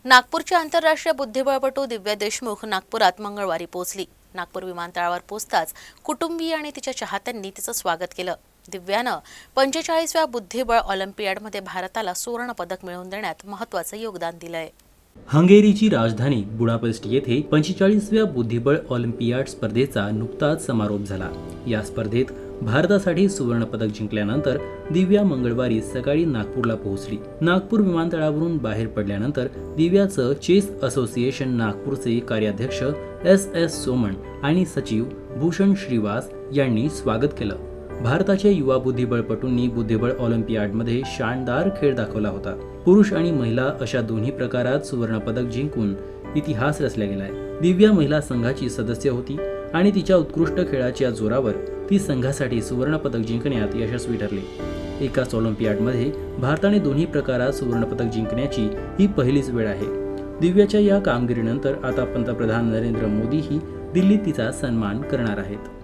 नागपूरची आंतरराष्ट्रीय बुद्धिबळपटू दिव्या देशमुख नागपुरात मंगळवारी पोहोचली। नागपूर विमानतळावर पोहोचताच कुटुंबीय आणि तिच्या चाहत्यांनी तिचं स्वागत केलं। दिव्यानं 45व्या बुद्धिबळ ऑलिम्पियाडमध्ये भारताला सुवर्ण पदक मिळवून देण्यात महत्त्वाचं योगदान दिलंय। हंगेरीची राजधानी बुडापेस्ट येथे 45व्या बुद्धिबळ ऑलिम्पियाड स्पर्धेचा नुकताच समारोप झाला। या स्पर्धेत भारतासाठी सुवर्ण पदक जिंकल्यानंतर दिव्या मंगळवारी सकाळी नागपूरला पोहोचली। नागपूर विमानतळावरून बाहेर पडल्यानंतर दिव्याचं चेस असोसिएशन नागपूरचे कार्याध्यक्ष एस सोमन आणि सचिव भूषण श्रीवास यांनी स्वागत केलं। भारताच्या युवा बुद्धिबळपटूंनी बुद्धिबळ ऑलिम्पियाडमध्ये शानदार खेळ दाखवला होता। पुरुष आणि महिला अशा दोन्ही प्रकारात सुवर्ण पदक जिंकून इतिहास रचला गेलाय। दिव्या महिला संघाची सदस्य होती आणि तिच्या उत्कृष्ट खेळाच्या जोरावर ती संघासाठी सुवर्ण पदक जिंकण्यात यशस्वी ठरली। एकाच ऑलिम्पियाडमध्ये भारताने दोन्ही प्रकारात सुवर्ण पदक जिंकण्याची ही पहिलीच वेळ आहे। दिव्याच्या या कामगिरीनंतर आता पंतप्रधान नरेंद्र मोदीही दिल्लीत तिचा सन्मान करणार आहेत।